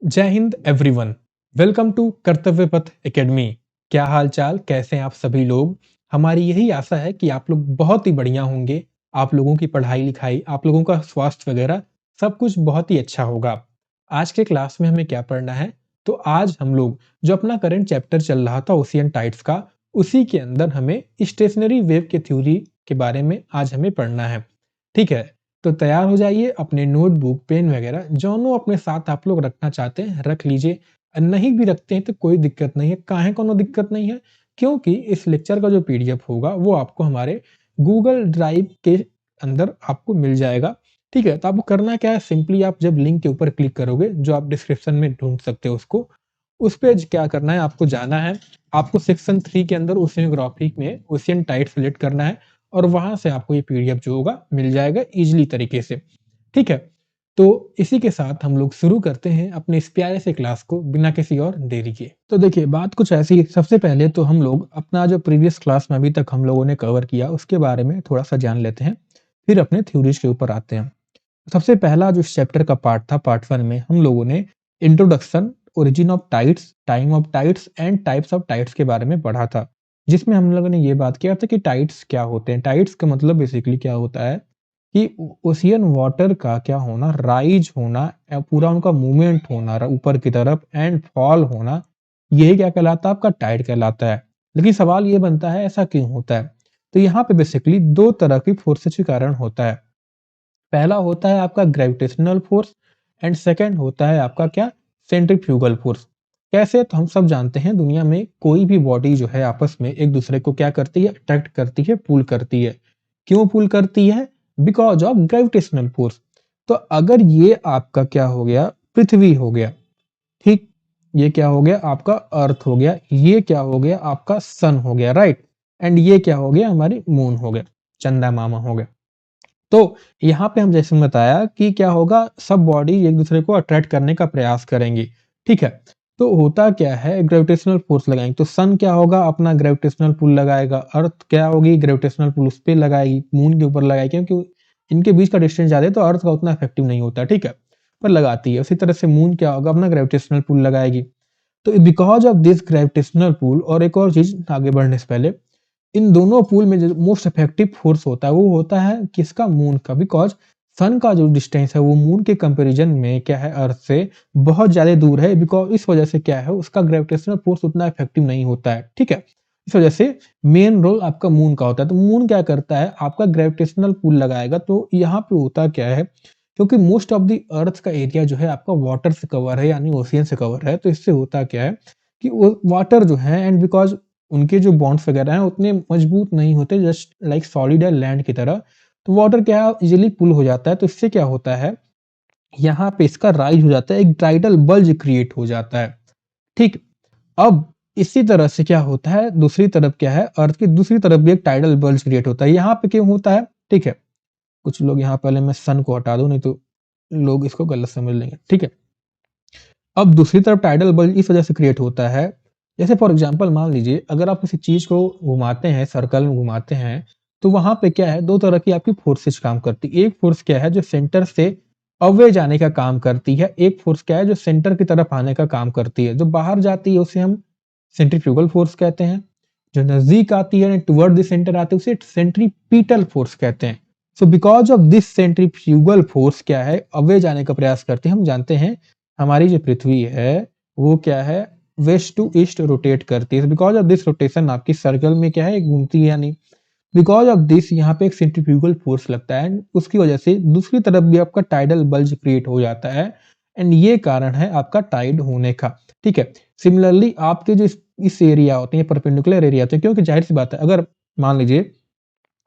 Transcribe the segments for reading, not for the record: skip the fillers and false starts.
जय Hind everyone. Welcome to कर्तव्य पथ एकेडमी। क्या हाल चाल, कैसे हैं आप सभी लोग। हमारी यही आशा है कि आप लोग बहुत ही बढ़िया होंगे। आप लोगों की पढ़ाई लिखाई, आप लोगों का स्वास्थ्य वगैरह सब कुछ बहुत ही अच्छा होगा। आज के क्लास में हमें क्या पढ़ना है, तो आज हम लोग जो अपना करंट चैप्टर चल रहा था ओशियन टाइड्स का, उसी के अंदर हमें स्टेशनरी वेव के थ्योरी के बारे में आज हमें पढ़ना है। ठीक है, तो तैयार हो जाइए। अपने नोटबुक पेन वगैरह दोनों अपने साथ आप लोग रखना चाहते हैं रख लीजिए, नहीं भी रखते हैं तो कोई दिक्कत नहीं है। काहे कोनो दिक्कत नहीं है, क्योंकि इस लेक्चर का जो पीडीएफ होगा वो आपको हमारे गूगल ड्राइव के अंदर आपको मिल जाएगा। ठीक है, तो आपको करना क्या है, सिंपली आप जब लिंक के ऊपर क्लिक करोगे जो आप डिस्क्रिप्शन में ढूंढ सकते हो उसको, उस पे क्या करना है, आपको जाना है। आपको सेक्शन 3 के अंदर ओशियनोग्राफी में ओशियन टाइड सेलेक्ट करना है और वहां से आपको ये पीडीएफ जो होगा मिल जाएगा इजीली तरीके से। ठीक है, तो इसी के साथ हम लोग शुरू करते हैं अपने इस प्यारे से क्लास को बिना किसी और देरी के। तो देखिए, बात कुछ ऐसी, सबसे पहले तो हम लोग अपना जो प्रीवियस क्लास में अभी तक हम लोगों ने कवर किया उसके बारे में थोड़ा सा जान लेते हैं, फिर अपने थ्योरीज के ऊपर आते हैं। सबसे पहला जो इस चैप्टर का पार्ट था, पार्ट 1 में हम लोगों ने introduction, origin of tides, time of tides and types of tides के बारे में पढ़ा था, जिसमें हम लोगों ने ये बात किया था कि टाइड्स क्या होते हैं। टाइड्स का मतलब बेसिकली क्या होता है कि ओशियन वाटर का क्या होना, राइज होना, पूरा उनका मूवमेंट होना ऊपर की तरफ एंड फॉल होना, यही क्या कहलाता है, आपका टाइड कहलाता है। लेकिन सवाल ये बनता है ऐसा क्यों होता है। तो यहाँ पे बेसिकली दो तरह की फोर्सेस के कारण होता है। पहला होता है आपका ग्रेविटेशनल फोर्स एंड सेकंड होता है आपका क्या, सेंट्रीफ्यूगल फोर्स। कैसे, तो हम सब जानते हैं दुनिया में कोई भी बॉडी जो है आपस में एक दूसरे को क्या करती है, अट्रैक्ट करती है, पुल करती है। क्यों पुल करती है, बिकॉज ऑफ ग्रेविटेशनल फोर्स। तो अगर ये आपका क्या हो गया, पृथ्वी हो गया, ठीक, ये क्या हो गया आपका अर्थ हो गया, ये क्या हो गया आपका सन हो गया, राइट, एंड ये क्या हो गया हमारी मून हो गया, चंदा मामा हो गया। तो यहाँ पे हम जैसे बताया कि क्या होगा, सब बॉडी एक दूसरे को अट्रैक्ट करने का प्रयास करेंगी। ठीक है, तो होता क्या है, ग्रेविटेशनल फोर्स लगाएंगे तो सन क्या होगा, अपना ग्रेविटेशनल पुल लगाएगा, अर्थ क्या होगी, ग्रेविटेशनल पुल उस पर लगाएगी, मून के ऊपर लगाएगी, क्योंकि इनके बीच का डिस्टेंस ज्यादा है तो अर्थ का उतना इफेक्टिव नहीं होता। ठीक है, पर लगाती है। उसी तरह से मून क्या होगा, अपना ग्रेविटेशनल पुल लगाएगी। तो because of this gravitational pull, और एक और चीज आगे बढ़ने से पहले, इन दोनों पुल में जो मोस्ट इफेक्टिव फोर्स होता है वो होता है किसका, मून का। बिकॉज सन का जो डिस्टेंस है वो मून के कंपैरिजन में क्या है, अर्थ से बहुत ज्यादा दूर है। बिकॉज इस वजह से क्या है, उसका ग्रेविटेशनल फोर्स उतना इफेक्टिव नहीं होता है। ठीक है, इस वजह से मेन रोल आपका मून का होता है। तो मून क्या करता है, आपका ग्रेविटेशनल पुल लगाएगा। तो यहाँ पे होता क्या है, क्योंकि मोस्ट ऑफ द अर्थ का एरिया जो है आपका वाटर से कवर है, यानी ओशियन से कवर है, तो इससे होता क्या है कि वो वाटर जो है, एंड बिकॉज उनके जो बॉन्ड्स वगैरह हैं उतने मजबूत नहीं होते, जस्ट लाइक सॉलिड है लैंड की तरह, तो वाटर क्या है इजीली पुल हो जाता है। तो इससे क्या होता है, यहाँ पे इसका राइज हो जाता है, एक टाइडल बल्ज क्रिएट हो जाता है। ठीक, अब इसी तरह से क्या होता है, दूसरी तरफ क्या है, अर्थ की दूसरी तरफ भी एक टाइडल बल्ज क्रिएट होता है। यहाँ पे क्यों होता है, ठीक है, कुछ लोग यहाँ पहले मैं सन को हटा दूं, नहीं तो लोग इसको गलत समझ लेंगे। ठीक है, अब दूसरी तरफ टाइडल बल्ज इस वजह से क्रिएट होता है, जैसे फॉर एग्जांपल मान लीजिए अगर आप किसी चीज को घुमाते हैं, सर्कल में घुमाते हैं, तो वहां पे क्या है, दो तरह की आपकी फोर्सेस काम करती है। एक फोर्स क्या है जो सेंटर से अवे जाने का काम करती है, एक फोर्स क्या है जो सेंटर की तरफ आने का काम करती है। जो बाहर जाती है उसे हम सेंट्रीफ्यूगल फोर्स कहते हैं, जो नजदीक आती है टुवर्ड द सेंटर आती है उसे सेंट्रीपीटल फोर्स कहते हैं। So because of this centrifugal force क्या है, अवे जाने का प्रयास करते हैं। हम जानते हैं हमारी जो पृथ्वी है वो क्या है, वेस्ट टू ईस्ट रोटेट करती है। बिकॉज ऑफ दिस रोटेशन आपकी सर्कल में क्या है, घूमती है, यानी बिकॉज ऑफ दिस यहाँ पे एक सेंट्रीफ्यूगल फोर्स लगता है, उसकी वजह से दूसरी तरफ भी आपका टाइडल बल्ज क्रिएट हो जाता है, एंड ये कारण है आपका टाइड होने का। ठीक है, सिमिलरली आपके जो इस एरिया होते हैं, परपेंडिकुलर एरिया होते हैं, क्योंकि जाहिर सी बात है, अगर मान लीजिए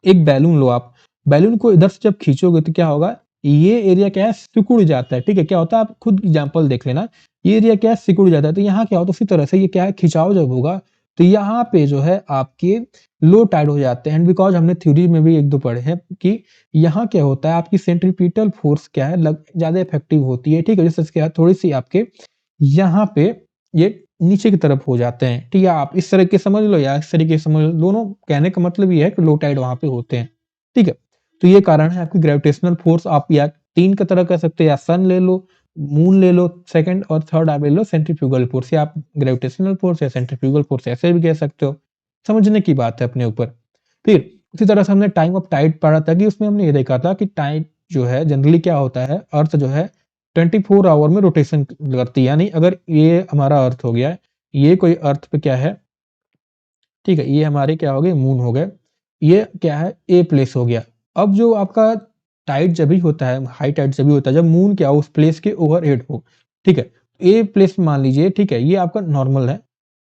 एक बैलून लो आप, बैलून को इधर से जब खींचोगे तो क्या होगा, ये एरिया क्या है, सिकुड़ जाता है। ठीक है, क्या होता है, आप खुद एग्जांपल देख लेना, ये एरिया क्या है, सिकुड़ जाता है। तो यहाँ क्या होता है, उसी तरह से ये क्या है, खिंचाव जब होगा तो यहाँ पे जो है आपके लो टाइड हो जाते हैं। एंड बिकॉज हमने थ्योरी में भी एक दो पढ़े हैं कि यहाँ क्या होता है, आपकी सेंट्रीपिटल फोर्स क्या है, ज्यादा इफेक्टिव होती है। ठीक है, जैसे क्या है, थोड़ी सी आपके यहाँ पे ये नीचे की तरफ हो जाते हैं। ठीक है, आप इस तरह के समझ लो या इस तरीके से समझ लो, दोनों कहने का मतलब ये है कि लो टाइड वहां पे होते हैं। ठीक है, तो ये कारण है आपकी ग्रेविटेशनल फोर्स। आप या तीन का तरह कह सकते हैं, या सन ले लो, मून ले लो सेकंड और थर्ड आप ले लो सेंट्रीफ्यूगल फोर्स, या आप ग्रेविटेशनल फोर्स या सेंट्रीफ्यूगल फोर्स ऐसे भी कह सकते हो, समझने की बात है अपने ऊपर। फिर उसी तरह से हमने टाइम ऑफ टाइड पढ़ा था कि उसमें हमने ये देखा था कि टाइड जो है जनरली क्या होता है, अर्थ जो है 24 आवर में रोटेशन करती है, यानी अगर ये हमारा अर्थ हो गया, ये कोई अर्थ पे क्या है, ठीक है, ये हमारे क्या हो गए मून हो गए, ये क्या है ए प्लेस हो गया। अब जो आपका टाइड जब भी होता है, हाई टाइड जब भी होता है जब मून क्या हो उस प्लेस के ओवरहेड हो, ठीक है, ए प्लेस मान लीजिए, ठीक है, ये आपका नॉर्मल है,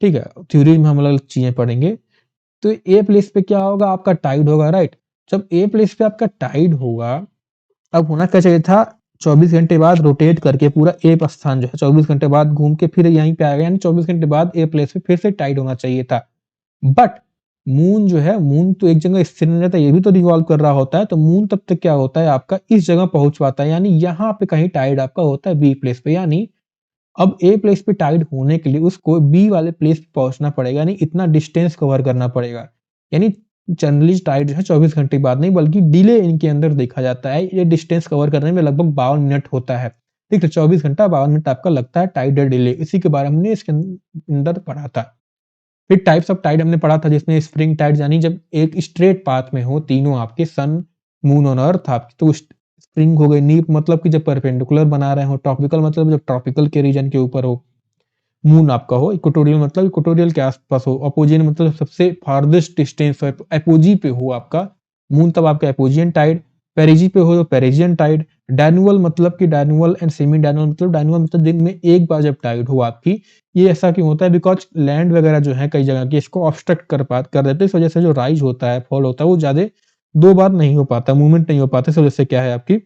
ठीक है, थ्योरी में हम अलग चीजें पढ़ेंगे। तो ए प्लेस पे क्या होगा, आपका टाइड होगा, राइट। जब ए प्लेस पे आपका टाइड होगा, अब होना क्या चाहिए था, 24 घंटे बाद रोटेट करके पूरा ए स्थान जो है 24 घंटे बाद घूम के फिर यहीं पे आ गया, यानी 24 घंटे बाद ए प्लेस पे फिर से टाइड होना चाहिए था। बट मून जो है, मून तो एक जगह स्थिर नहीं रहता, ये भी तो रिवॉल्व कर रहा होता है, तो मून तब तक क्या होता है आपका इस जगह पहुंच पाता है, यानी यहाँ पे कहीं टाइड आपका होता है बी प्लेस पे, यानी अब ए प्लेस पे टाइड होने के लिए उसको बी वाले प्लेस पे पहुंचना पड़ेगा, यानी इतना डिस्टेंस कवर करना पड़ेगा। यानी जनरली टाइड जो है 24 घंटे बाद नहीं बल्कि डिले इनके अंदर देखा जाता है, ये डिस्टेंस कवर करने में लगभग 52 मिनट होता है, ठीक है, 24 घंटा 52 मिनट आपका लगता है टाइड डिले, इसी के बारे में हमने इसके अंदर पढ़ा था। फिर टाइप्स ऑफ टाइड हमने पढ़ा था जिसमें स्प्रिंग टाइड, यानी जब एक स्ट्रेट पाथ में हो तीनों आपके सन मून और अर्थ आपकी, तो स्प्रिंग हो गई, नीप मतलब कि जब परपेंडिकुलर बना रहे हो, ट्रॉपिकल मतलब जब ट्रॉपिकल के रीजन के ऊपर हो, मून आपका हो, इक्वेटोरियल मतलब इक्वेटोरियल के आसपास हो, अपोजियन मतलब सबसे फार्देस्ट डिस्टेंस एपोजी पे हो आपका मून, तब आपका एपोजियन टाइड, पेरिजी पे हो तो पेरिजियन टाइड, डाइनुअल मतलब कि डाइनुअल एंड सेमी डाइनुअल मतलब दिन में एक बार जब टाइड हो आपकी। ये ऐसा क्यों होता है, बिकॉज लैंड वगैरह जो है कई जगह की इसको ऑब्स्ट्रक्ट कर देते हैं, इस वजह से जो राइज होता है फॉल होता है वो ज्यादा दो बार नहीं हो पाता, मूवमेंट नहीं हो पाता, इस वजह से क्या है आपकी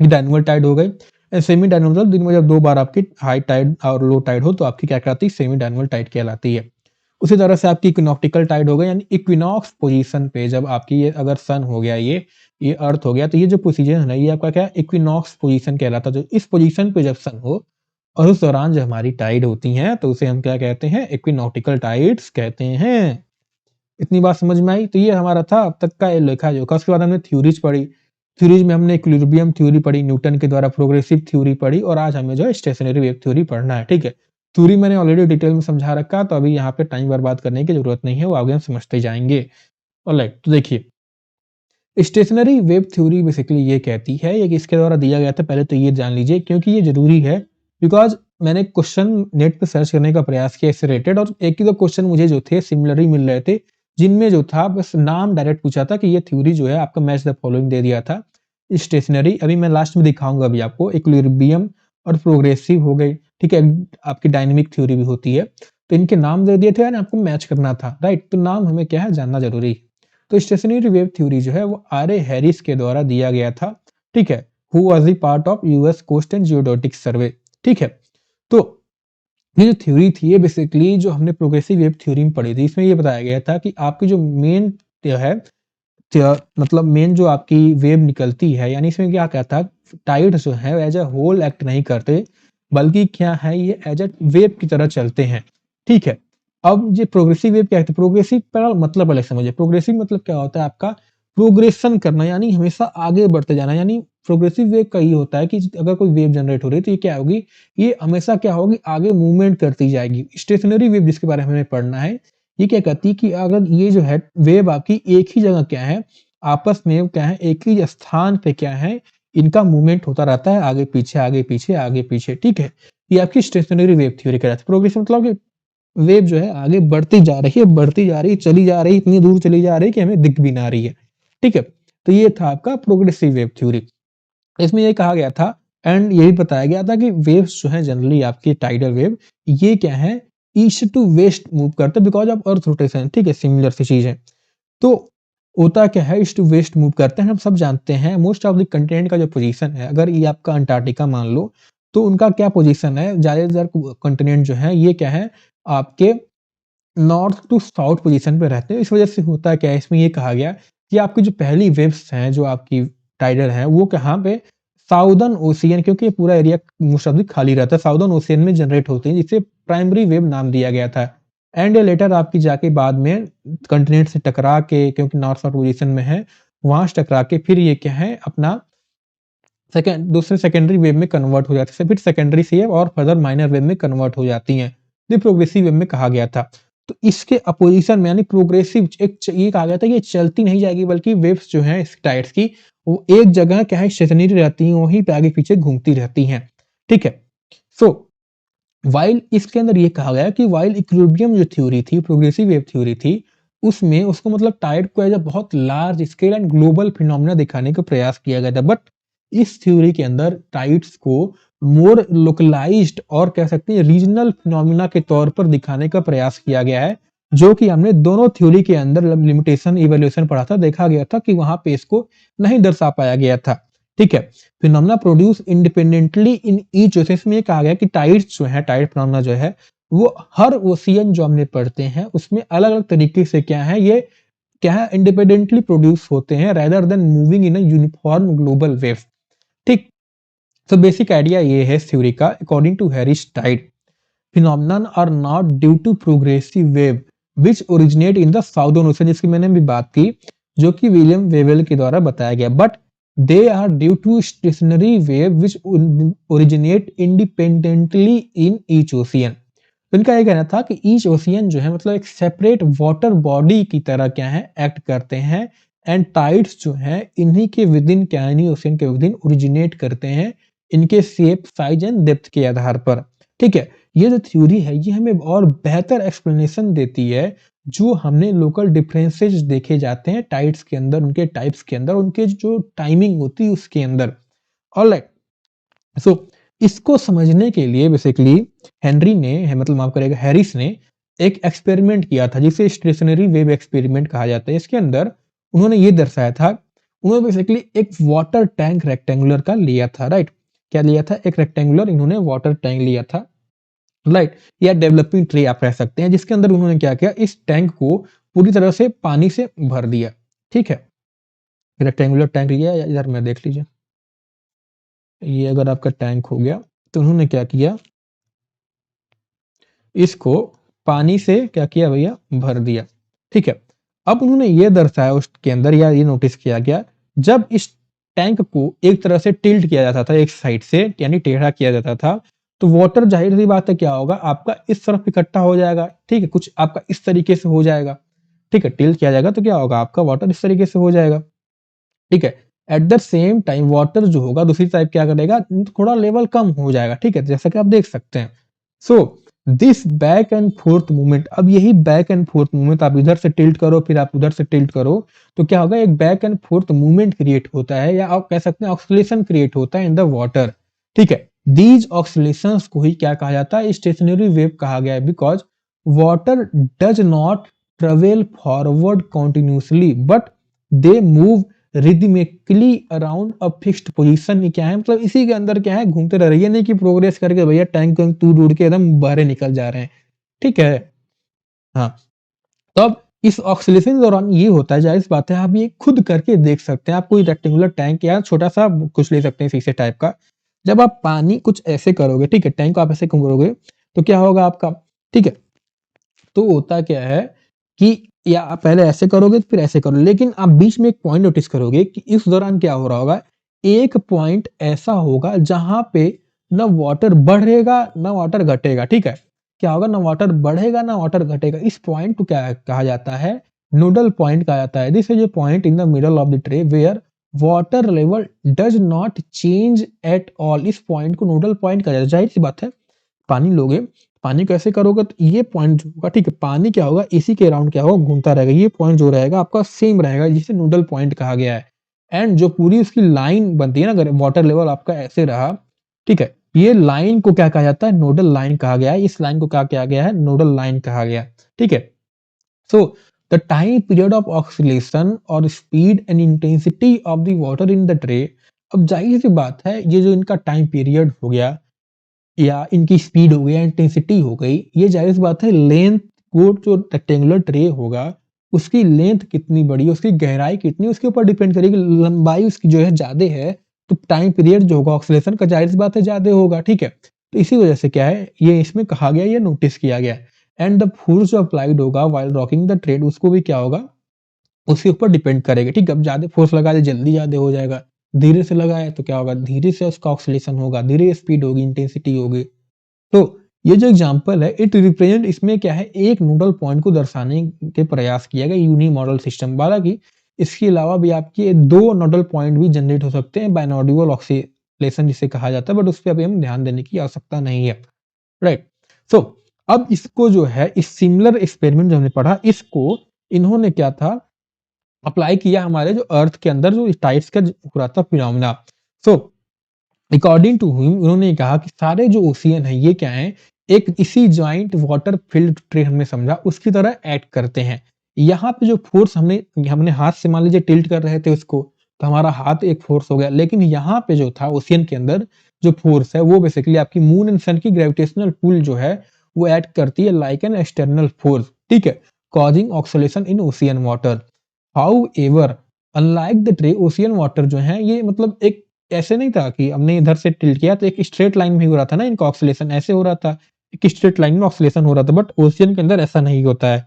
डाइनुअल टाइड हो गई। सेमी डाइनुअल मतलब दिन में जब दो बार आपकी हाई टाइड और लो टाइड हो तो आपकी क्या कहलाती है, सेमी डाइनुअल टाइड कहलाती है। उसी तरह से आपकी इक्विनॉक्टिकल टाइड हो गई, यानी इक्विनॉक्स पोजीशन पे जब आपकी ये अगर सन हो गया, ये अर्थ हो गया, तो ये जो पोजीशन है ये आपका क्या इक्विनॉक्स पोजीशन कहलाता है। जो इस पोजीशन पे जब सन हो और उस दौरान जो हमारी टाइड होती हैं तो उसे हम क्या कहते हैं, इक्विनॉक्टिकल टाइड्स कहते हैं। इतनी बात समझ में आई, तो ये हमारा था अब तक का लेखा जोखा। उसके बाद हमने थ्योरीज पढ़ी, थ्योरीज में हमने इक्विलिब्रियम थ्योरी पढ़ी, न्यूटन के द्वारा प्रोग्रेसिव थ्योरी पढ़ी, और आज हमें जो है स्टेशनरी वेव थ्योरी पढ़ना है, ठीक है। थ्योरी मैंने ऑलरेडी डिटेल में समझा रखा, तो अभी यहाँ पे टाइम बर्बाद करने की जरूरत नहीं है, वो आगे हम समझते जाएंगे। ऑलराइट, तो देखिए स्टेशनरी वेव थ्योरी बेसिकली ये कहती है, ये किसके द्वारा दिया गया था पहले तो ये जान लीजिए, क्योंकि ये जरूरी है, बिकॉज मैंने क्वेश्चन नेट पे सर्च करने का प्रयास किया इससे रिलेटेड, और एक ही दो क्वेश्चन मुझे जो थे सिमिलर ही मिल रहे थे, जिनमें जो था बस नाम डायरेक्ट पूछा था कि ये थ्योरी जो है आपका मैच द फॉलोइंग दे दिया था। स्टेशनरी अभी मैं लास्ट में दिखाऊंगा अभी आपको, इक्विलिब्रियम और प्रोग्रेसिव हो गई, ठीक है, आपकी डायनेमिक थ्योरी भी होती है, तो इनके नाम दे दिए थे और आपको मैच करना था, राइट, तो नाम हमें क्या है जानना जरूरी है। तो स्टेशनरी वेव थ्योरी जो है वो आर ए हैरिस के द्वारा दिया गया था, ठीक है, who was the part of US coast and geodetic survey, ठीक है। तो ये जो थ्योरी थी ये बेसिकली जो हमने प्रोग्रेसिव वेव थ्योरी में पढ़ी थी, इसमें ये बताया गया था कि आपकी जो मेन है मतलब मेन जो आपकी वेव निकलती है, यानी इसमें क्या कहता है, टाइड जो है एज अ होल एक्ट नहीं करते, बल्कि क्या है ये एज अ वेव की तरह चलते हैं, ठीक है। अब ये प्रोग्रेसिव वेव क्या है, प्रोग्रेसिव का मतलब पहले समझिए, प्रोग्रेसिव मतलब क्या होता है आपका प्रोग्रेशन करना, यानी हमेशा आगे बढ़ते जाना, यानी प्रोग्रेसिव वेव का ये होता है कि अगर कोई वेव जनरेट हो रही है तो ये क्या होगी, ये हमेशा क्या होगी आगे मूवमेंट करती जाएगी। स्टेशनरी वेव जिसके बारे में हमें पढ़ना है, ये क्या कहती है कि अगर ये जो है वेव आपकी एक ही जगह क्या है, आपस में क्या है एक ही स्थान पे क्या है, इनका मूवमेंट होता रहता है आगे पीछे आगे पीछे आगे पीछे, ठीक है। ये आपकी स्टेशनरी वेव थ्योरी कहलाती है। प्रोग्रेसिव मतलब कि वेव जो है आगे बढ़ती जा रही है, बढ़ती जा रही है, चली जा रही है, इतनी दूर चली जा रही है कि हमें दिख भी ना रही है, ठीक है। तो ये था आपका प्रोग्रेसिव वेव थ्योरी। इसमें ये कहा गया था एंड यही बताया गया था कि वेव्स जो है जनरली आपकी टाइडल वेव ये क्या है, ईस्ट टू वेस्ट मूव करते हैं बिकॉज ऑफ अर्थ रोटेशन, ठीक है, सिमिलर सी चीज है। तो होता क्या है, ईस्ट टू वेस्ट मूव करते हैं, हम सब जानते हैं मोस्ट ऑफ द कंटिनेंट का जो पोजीशन है, अगर ये आपका अंटार्कटिका मान लो तो उनका क्या पोजीशन है, ज्यादातर कंटिनेंट जो है ये क्या है आपके नॉर्थ टू साउथ पोजीशन पे रहते हैं। इस वजह से होता क्या है, इसमें ये कहा गया कि आपकी जो पहली वेव्स हैं जो आपकी टाइडल है वो कहाँ पे, साउदर्न ओशियन, क्योंकि ये पूरा एरिया मोस्ट ऑफ द खाली रहता है, साउदर्न ओशियन में जनरेट होती है, जिसे प्राइमरी वेव नाम दिया गया था। एंड लेटर आपकी जाके बाद में कंटिनेंट से टकरा के, क्योंकि नॉर्थ साउथ पोजीशन में है, वहां से टकरा के फिर ये क्या है अपना दूसरे सेकेंडरी वेव में कन्वर्ट हो जाती है, फिर सेकेंडरी से और फर्दर माइनर वेव में कन्वर्ट हो जाती हैं। ये प्रोग्रेसिव वेव में कहा गया था। तो इसके अपोजिशन में यानी प्रोग्रेसिव ये कहा गया था कि ये चलती नहीं जाएगी, बल्कि वेव्स जो हैं इस टाइड्स की वो एक जगह क्या है स्टेशनरी रहती हैं, वहीं पे आगे पीछे घूमती रहती हैं। ठीक है। सो वाइल इसके अंदर ये कहा गया कि वाइल इक्विलिब्रियम जो थ्योरी थी, प्रोग्रेसिव वेव थ्योरी थी, उसमें उसको मतलब टाइड को एज अ बहुत large scale and global phenomena दिखाने का प्रयास किया गया था। बट इस थ्योरी के अंदर टाइड्स को मोर लोकलाइज्ड और कह सकते हैं रीजनल फिनोमेना के तौर पर दिखाने का प्रयास किया गया है, जो कि हमने दोनों थ्योरी के अंदर लिमिटेशन इवैल्यूएशन पढ़ा था, देखा गया था कि वहां पे इसको नहीं दर्शा पाया गया था। ठीक है। Phenomena produce independently in each ocean, इसमें कहा गया कि टाइड्स जो है, टाइड फिनोमेना जो है वो हर ओशियन जो हमने पढ़ते हैं उसमें अलग अलग तरीके से क्या है ये क्या है इंडिपेंडेंटली प्रोड्यूस होते हैं rather than moving in a uniform global wave. ठीक। तो बेसिक आइडिया ये है इस थ्योरी का। According to Harris tide phenomenon are not due to progressive wave which originate in the southern ocean, जिसकी मैंने भी बात की, जो कि विलियम वेवेल के द्वारा बताया गया, but they are due to stationary wave which originate independently in each ocean. तो इनका ये कहना था कि ईच ओशियन जो है मतलब एक सेपरेट वाटर बॉडी की तरह क्या है एक्ट करते हैं, एंड टाइड्स जो है इन्हीं के विद इन क्या है ओशियन के विद इन ओरिजिनेट करते हैं, इनके शेप साइज एंड डेप्थ के आधार पर। ठीक है। ये जो थ्योरी है ये हमें और बेहतर एक्सप्लेनेशन देती है जो हमने लोकल डिफरेंसेस देखे जाते हैं टाइड्स के अंदर, उनके टाइप्स के अंदर, उनके जो टाइमिंग होती है उसके अंदर। ऑलराइट। सो इसको समझने के लिए बेसिकली हेनरी ने मतलब माफ करेगा हैरिस ने एक एक्सपेरिमेंट किया था जिसे स्टेशनरी वेव एक्सपेरिमेंट कहा जाता है। इसके अंदर उन्होंने ये दर्शाया था, उन्होंने बेसिकली एक वाटर टैंक रेक्टेंगुलर का लिया था। राइट। क्या लिया था? एक रेक्टेंगुलर इन्होंने वाटर टैंक लिया था। राइट। या डेवलपिंग ट्रे आप कह सकते हैं, जिसके अंदर उन्होंने क्या किया, इस टैंक को पूरी तरह से पानी से भर दिया। ठीक है। रेक्टेंगुलर टैंक लिया, या इधर में देख लीजिए, ये अगर आपका टैंक हो गया तो उन्होंने क्या किया, इसको पानी से क्या किया भैया, भर दिया। ठीक है। अब उन्होंने ये दर्शाया उसके अंदर, या ये नोटिस किया गया, जब इस टैंक को एक तरह से टिल्ट किया जाता था, एक साइड से यानी टेढ़ा किया जाता था, तो वाटर जाहिर सी बात है क्या होगा, आपका इस तरफ इकट्ठा हो जाएगा। ठीक है। कुछ आपका इस तरीके से हो जाएगा। ठीक है। टिल्ट किया जाएगा तो क्या होगा, आपका वाटर इस तरीके से हो जाएगा। ठीक है। At the same time water जो होगा दूसरी टाइप क्या करेगा, थोड़ा लेवल कम हो जाएगा। ठीक है। जैसा कि आप देख सकते हैं। So this back and fourth movement, अब यही बैक एंड फोर्थ मूवमेंट, आप इधर से टिल्ट करो फिर आप उधर से टिल्ट करो, तो क्या होगा, एक back and fourth movement create होता है, या आप कह सकते हैं ऑक्सीलेशन क्रिएट होता है इन द वाटर। ठीक है। दीज ऑक्सीलेशंस को ही क्या कहा जाता है, स्टेशनरी वेव कहा गया है, because water does not travel forward continuously but they move rhythmically around a fixed position. क्या है मतलब इसी के अंदर क्या है, घूमते रह रही है, नहीं कि प्रोग्रेस करके भैया टैंक टूट उड़ के एकदम बाहर निकल जा रहे हैं। ठीक है। हाँ। तब इस ऑक्सीलेशन के दौरान ये होता है, जाहिर सी बात है आप ये खुद करके देख सकते हैं, आप कोई रेक्टेंगुलर टैंक या छोटा सा कुछ ले सकते हैं शीशे टाइप का, जब आप पानी कुछ ऐसे करोगे, ठीक है, टैंक को आप ऐसे करोगे तो क्या होगा आपका। ठीक है। तो होता क्या है कि या आप पहले ऐसे करोगे फिर ऐसे करोगे, लेकिन आप बीच में एक पॉइंट नोटिस करोगे कि इस दौरान क्या हो रहा होगा, एक पॉइंट ऐसा होगा जहां पे ना वाटर बढ़ेगा ना वाटर घटेगा। ठीक है। क्या होगा, ना वाटर बढ़ेगा ना वाटर घटेगा। इस पॉइंट को क्या कहा जाता है, नोडल पॉइंट कहा जाता है। This is a point in the middle of the tray where water level does not change at all. इस पॉइंट को नोडल पॉइंट कहा जाता है। जाहिर सी बात है पानी लोगे, पानी कैसे करोगे, तो ये पॉइंट जो होगा, ठीक है, पानी क्या होगा इसी के अराउंड क्या होगा, घूमता रहेगा। ये पॉइंट जो रहेगा आपका सेम रहेगा, जिसे नोडल पॉइंट कहा गया है। एंड जो पूरी उसकी लाइन बनती है ना, अगर वाटर लेवल आपका ऐसे रहा, ठीक है, ये लाइन को क्या कहा जाता है, नोडल लाइन कहा गया है। इस लाइन को क्या कहा गया है, नोडल लाइन कहा गया। ठीक है। So the time period of oscillation और speed and intensity of the water in the tray. अब जाहिर सी बात है ये जो इनका टाइम पीरियड हो गया या इनकी स्पीड हो गई या इंटेंसिटी हो गई, ये जाहिर सी बात है लेंथ को, जो रेक्टेंगुलर ट्रे होगा उसकी लेंथ कितनी बड़ी है, उसकी गहराई कितनी, उसके ऊपर डिपेंड करेगी। लंबाई उसकी जो है ज्यादा है तो टाइम पीरियड जो होगा ऑक्सीलेशन का जाहिर सी बात है ज्यादा होगा। ठीक है। तो इसी वजह से क्या है, ये इसमें कहा गया, ये नोटिस किया गया। एंड द फोर्स जो अप्लाइड होगा व्हाइल रॉकिंग द ट्रेड, उसको भी क्या होगा, उसके ऊपर डिपेंड करेगा। ठीक है। अब ज्यादा फोर्स लगा दे जल्दी ज्यादा हो जाएगा, धीरे से लगा है तो क्या होगा, धीरे से उसका ऑक्सीलेशन होगा, धीरे स्पीड होगी, इंटेंसिटी होगी। तो ये जो एग्जांपल है इट रिप्रेजेंट, इसमें क्या है, एक नोडल पॉइंट को दर्शाने के प्रयास किया गया यूनी मॉडल सिस्टम। हालांकि इसके अलावा भी आपके 2 नोडल पॉइंट भी जनरेट हो सकते हैं बाइनोड्यूल ऑक्सीलेशन जिसे कहा जाता है, बट उस पे अभी हम ध्यान देने की आवश्यकता नहीं है, राइट। सो अब इसको जो है, इस सिमिलर एक्सपेरिमेंट जो हमने पढ़ा, इसको इन्होंने क्या था, अप्लाई किया हमारे जो अर्थ के अंदर जो टाइड्स का हो रहा था phenomena. So according to him उन्होंने कहा कि सारे जो ओशियन है ये क्या है, एक इसी जॉइंट वाटर फील्ड ट्रे हमने समझा उसकी तरह एक्ट करते हैं। यहाँ पे जो फोर्स हमने हमने हाथ से मान लीजिए टिल्ट कर रहे थे उसको, तो हमारा हाथ एक फोर्स हो गया, लेकिन यहाँ पे जो था ओशियन के अंदर जो फोर्स है वो बेसिकली आपकी मून एंड सन की ग्रेविटेशनल पुल जो है वो एक्ट करती है लाइक एन एक्सटर्नल फोर्स, ठीक है, causing oscillation in ocean water. How ever unlike the tray, ocean water जो है ये मतलब एक ऐसे नहीं था कि हमने इधर से टिल्ट किया तो एक स्ट्रेट लाइन में ही हो रहा था ना, इनका ऑक्सीलेशन ऐसे हो रहा था, एक स्ट्रेट लाइन में ऑक्सीलेशन हो रहा था, बट ओशियन के अंदर ऐसा नहीं होता है।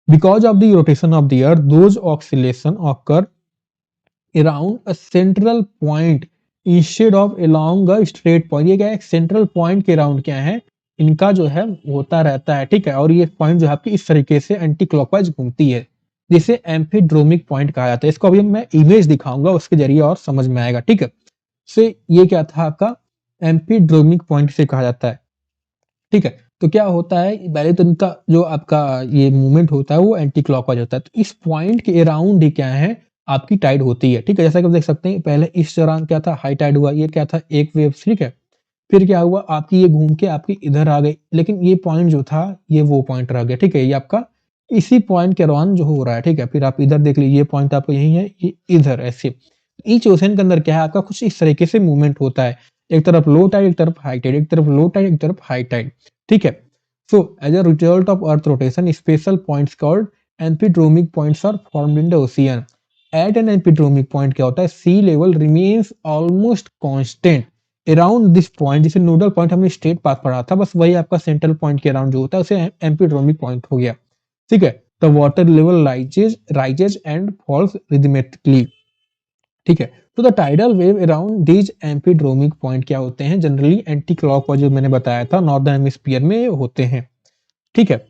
Because of the rotation of the earth those oscillation occur around a central point instead of along a straight point. ये क्या है, सेंट्रल पॉइंट के अराउंड क्या है, इनका जो है होता रहता है, ठीक है, और ये पॉइंट जो है आपकी इस तरीके से एंटी क्लॉकवाइज घूमती है, जिसे एम्फीड्रोमिक पॉइंट कहा जाता है। इसको अभी मैं इमेज दिखाऊंगा उसके जरिए और समझ में आएगा, ठीक है। से ये क्या था आपका, एम्फीड्रोमिक पॉइंट से कहा जाता है, ठीक है। तो क्या होता है, पहले तो इनका जो आपका ये मूवमेंट होता है वो एंटी क्लॉकवाइज होता है, तो इस पॉइंट के अराउंड ही क्या है आपकी टाइड होती है, ठीक है। जैसा कि आप देख सकते हैं पहले इस दौरान क्या था, हाई टाइड हुआ, ये क्या था, एक वेव, ठीक है। फिर क्या हुआ, आपकी ये घूम के आपकी इधर आ गई, लेकिन ये पॉइंट जो था ये वो पॉइंट रह गया, ठीक है, ये आपका इसी पॉइंट के अराउंड जो हो रहा है, ठीक है। फिर आप इधर देख लीजिए, ये पॉइंट आपका यही है, ये इधर ऐसे। ईच ओशन के अंदर क्या है आपका कुछ इस तरीके से मूवमेंट होता है, एक तरफ लो टाइड, एक तरफ हाई टाइड, एक तरफ लो टाइड, एक तरफ हाई टाइड, ठीक है। So as a result of earth rotation special points called amphidromic points are formed in the ocean. At an amphidromic point क्या होता है, sea level remains almost constant around this point, जिसे nodal point हमने straight path पढ़ा था, बस वही आपका सेंट्रल पॉइंट के अराउंड जो होता है उसे एम्फीड्रोमिक पॉइंट हो गया, ठीक है। The water level rises and falls rhythmically, ठीक है। तो the tidal wave around these amphidromic point क्या होते हैं, जनरली एंटी क्लॉकवाइज, जो मैंने बताया था नॉर्दर्न हेमिस्फीयर में होते हैं, ठीक है।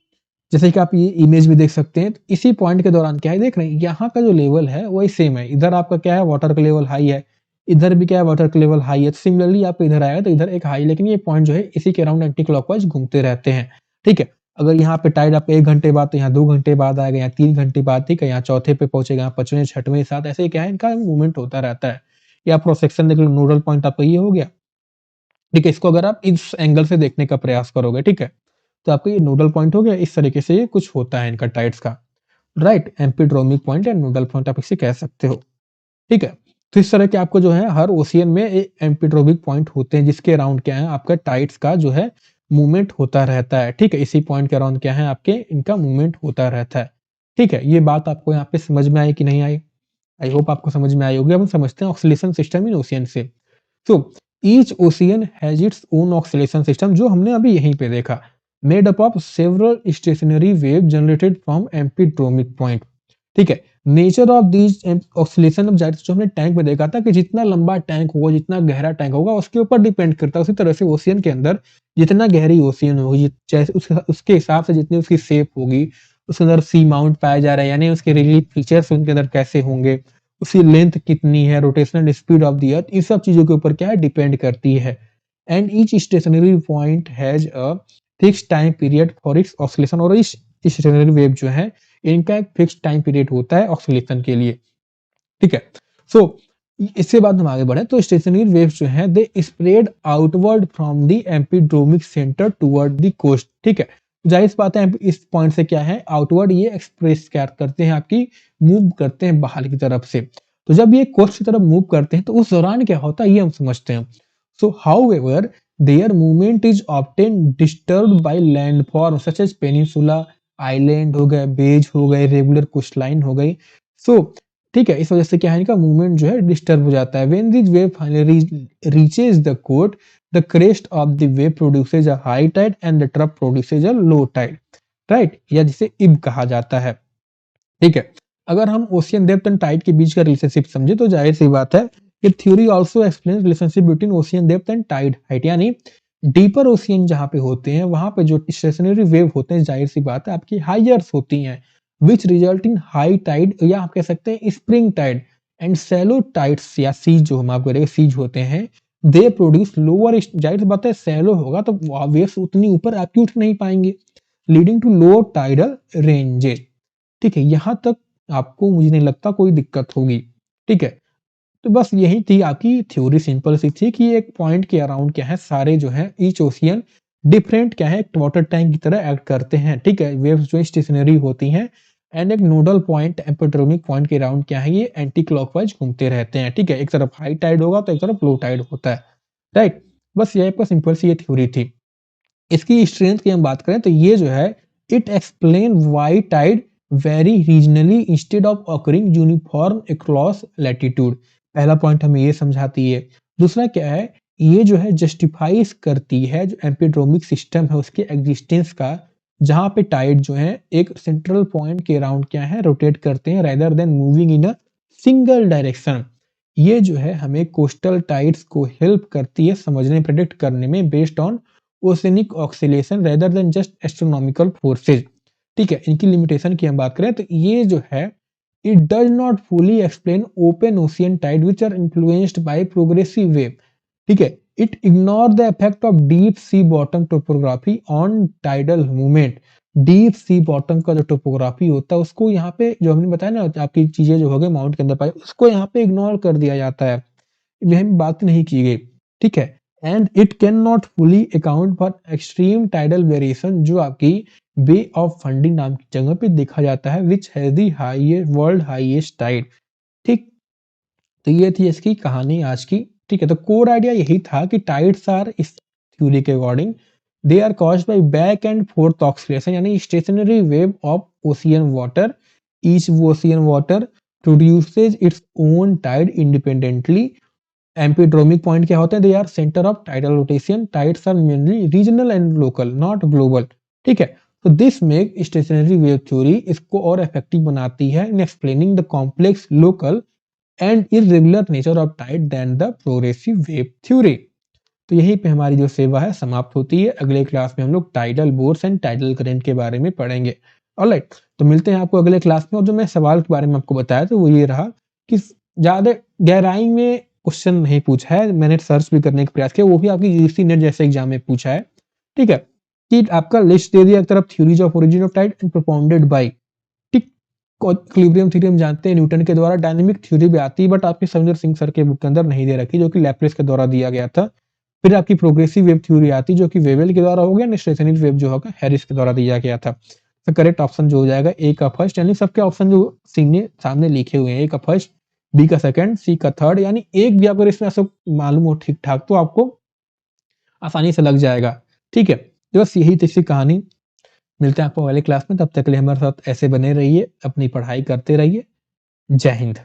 जैसे कि आप ये इमेज भी देख सकते हैं, तो इसी पॉइंट के दौरान क्या है, देख रहे हैं यहाँ का जो लेवल है वही सेम है, इधर आपका क्या है वाटर का लेवल हाई है, इधर भी क्या है वाटर का लेवल हाई है, तो सिमिलरली आपको इधर आएगा तो इधर एक हाई, लेकिन ये पॉइंट जो है इसी के अराउंड एंटी क्लॉकवाइज घूमते रहते हैं, ठीक है। अगर यहाँ पे टाइड आपको 1 घंटे बाद, तो यहाँ 2 घंटे बाद आएगा, यहाँ 3 घंटे बाद, ठीक है, यहाँ चौथे पे पहुंचेगा, यहाँ 5वें 6वें 7, ऐसे क्या है इनका मूवमेंट होता रहता है। या क्रॉस सेक्शन देख लो, नोडल पॉइंट आपका ये हो गया, ठीक है। इसको अगर आप इस एंगल से देखने का प्रयास करोगे, ठीक है, तो आपका ये नोडल पॉइंट हो गया, इस तरीके से ये कुछ होता है इनका टाइड्स का, राइट। एम्पीड्रोमिक पॉइंट या नोडल पॉइंट आप इसे कह सकते हो, ठीक है। तो इस तरह के आपको जो है हर ओशियन में एक एम्पीड्रोमिक पॉइंट होते हैं, जिसके अराउंड क्या है आपका टाइड्स का जो है मूवमेंट होता रहता है, ठीक है। इसी पॉइंट के अराउंड क्या है आपके इनका मूवमेंट होता रहता है, ठीक है। ये बात आपको यहाँ पे समझ में आई कि नहीं आई, आई होप आपको समझ में आई होगी। अब हम समझते हैं ऑक्सीलेशन सिस्टम इन ओशियन से। तो each ocean has its own oscillation system, जो हमने अभी यहीं पे देखा, made up of several stationary wave generated from amphidromic point, ठीक है। नेचर ऑफ दीज ऑक्सीलेशन, अब जाहिर जो हमने टैंक में देखा था कि जितना लंबा टैंक होगा, जितना गहरा टैंक होगा, उसके ऊपर डिपेंड करता है। उसी तरह से ओशियन के अंदर जितना गहरी ओशियन होगी, जैसे उसके हिसाब से जितनी उसकी शेप होगी, उसके अंदर सी माउंट पाया जा रहा है, यानी उसके रिलीफ फीचर्स उनके अंदर कैसे होंगे, उसकी लेंथ कितनी है, rotational speed of the earth, इन सब चीजों के ऊपर क्या है डिपेंड करती है। And each stationary point has a fixed time period for its oscillation, और इस स्टेशनरी वेव जो है इनका एक फिक्स टाइम पीरियड होता है ऑक्सीलेशन के लिए, ठीक है। सो इसके बाद हम आगे बढ़े, तो स्टेशनरी वेव्स जो है they spread outward from the amphidromic center toward the coast, ठीक है। जाहिर सी बात है इस पॉइंट से क्या है आउटवर्ड ये एक्सप्रेस क्या करते हैं आपकी मूव करते हैं बाहर की तरफ से। तो जब ये कोस्ट की तरफ मूव करते हैं तो उस दौरान क्या होता है ये हम समझते हैं। So however their movement is often disturbed by landform such as peninsula, island हो गए, बेज हो गए, रेगुलर कोस्टलाइन हो गई। सो ठीक है, इस वजह से क्या है इनका मूवमेंट जो है डिस्टर्ब हो जाता है। When this wave finally reaches the coast, the crest of the wave produces a high tide and the trough produces a low tide, right, या जिसे इब कहा जाता है, ठीक है। अगर हम ओशियन डेप्थ एंड टाइड के बीच का रिलेशनशिप समझे तो जाहिर सी बात है ये theory also explains relationship between ocean depth and tide height, यानी डीपर ओशियन जहाँ पे होते हैं वहां पे जो स्टेशनरी वेव होते हैं, जाहिर सी बात है आपकी हाइयर्स होती हैं, which result in high tide या आप कह सकते हैं spring tide, and shallow tides या सीज जो हम आपको करेंगे सीज होते हैं, दे प्रोड्यूस लोअर, जाहिर सी बात है सैलो होगा तो वेव्स उतनी ऊपर आपकी उठ नहीं पाएंगे, leading to low tidal ranges. ठीक है, यहाँ तक आपको मुझे नहीं लगता कोई दिक्कत होगी। ठीक है, तो बस यही थी आपकी थ्योरी, सिंपल सी थी कि एक पॉइंट के अराउंड क्या है सारे जो है ईच ओशियन डिफरेंट क्या है एक वाटर टैंक की तरह एक्ट करते हैं। ठीक है, वेव्स जो स्टेशनरी होती हैं एंड एक नोडल पॉइंट एपिड्रोमिक पॉइंट के अराउंड क्या है ये एंटी क्लॉकवाइज घूमते रहते हैं। ठीक है, एक तरफ हाई टाइड होगा तो एक तरफ लो टाइड होता है। राइट, बस ये आपका सिंपल सी ये थ्योरी थी। इसकी स्ट्रेंथ की हम बात करें तो ये जो है it explain why tide vary regionally instead of occurring uniform across latitude. पहला पॉइंट हमें ये समझाती है। दूसरा क्या है, ये जो है जस्टिफाइज करती है जो एम्पीड्रोमिक सिस्टम है उसके एग्जिस्टेंस का, जहां पे टाइड जो है एक सेंट्रल पॉइंट के अराउंड क्या है रोटेट करते हैं rather than moving in a single direction. ये जो है हमें कोस्टल टाइड्स को हेल्प करती है समझने प्रेडिक्ट करने में based on oceanic oscillation rather than just astronomical forces. ठीक है, इनकी लिमिटेशन की हम बात करें तो ये जो है it does not fully explain open ocean tide which are influenced by progressive wave. ठीक है, it ignore the effect of deep sea bottom topography on tidal movement. Deep sea bottom का जो टोपोग्राफी होता है उसको यहाँ पे जो हमने बताया ना आपकी चीजें जो हो गई माउंट के अंदर पाई उसको यहाँ पे इग्नोर कर दिया जाता है, यह बात नहीं की गई। ठीक है, and it can not fully account for extreme tidal variation जो आपकी बे ऑफ फंडी नाम की जगह पे देखा जाता है which has the highest world highest tide. ठीक, तो ये थी इसकी कहानी आज की। ठीक है, तो कोर आइडिया यही था कि टाइड्स आर इस थ्योरी के according they are caused by back and forth oscillation, यानी stationary wave of ocean water. Each ocean water produces its own tide independently. Amphidromic point क्या होते हैं, they are center of tidal rotation. Tides are mainly regional and local not global. ठीक है, तो this make stationary wave theory इसको और effective बनाती है in explaining the complex local and irregular nature of tide than the progressive wave theory. तो यहीं पे हमारी जो सेवा है समाप्त होती है। अगले क्लास में हम लोग tidal boards and tidal current के बारे में पढ़ेंगे। ऑलराइट, तो मिलते हैं आपको अगले क्लास में। और जो मैं सवाल के बारे में आपको बताया तो वो ये रहा कि ज्यादा गहराई में क्वेश्चन नहीं पूछा है, मैंने सर्च भी करने का प्रयास किया, वो भी आपकी यूजीसी नेट जैसे एग्जाम में पूछा है। ठीक है, कि आपका लिस्ट दे दिया एक तरफ theories of origin of tide and propounded by. ठीक, इक्विलिब्रियम थ्योरी हम जानते हैं न्यूटन के द्वारा, डायनेमिक थ्योरी भी आती है बट आपके सविंदर सिंह सर के बुक के अंदर नहीं दे रखी जो कि लैप्लेस के द्वारा दिया गया था। फिर आपकी प्रोग्रेसिव वेव थ्योरी आती जो कि वेवेल के द्वारा हो गया, एंड स्टेशनरी वेव जो होगा हैरिस के द्वारा दिया गया था। तो करेक्ट ऑप्शन जो हो जाएगा ए का फर्स्ट, यानी सबके ऑप्शन जो सिंह ने सामने लिखे हुए हैं, ए का फर्स्ट, बी का सेकंड, सी का थर्ड, यानी एक भी अगर इसमें सब मालूम हो ठीक ठाक तो आपको आसानी से लग जाएगा। ठीक है, तो बस यही थी इसकी कहानी। मिलते हैं आपको अगले क्लास में, तब तक के लिए हमारे साथ ऐसे बने रहिए, अपनी पढ़ाई करते रहिए। जय हिंद।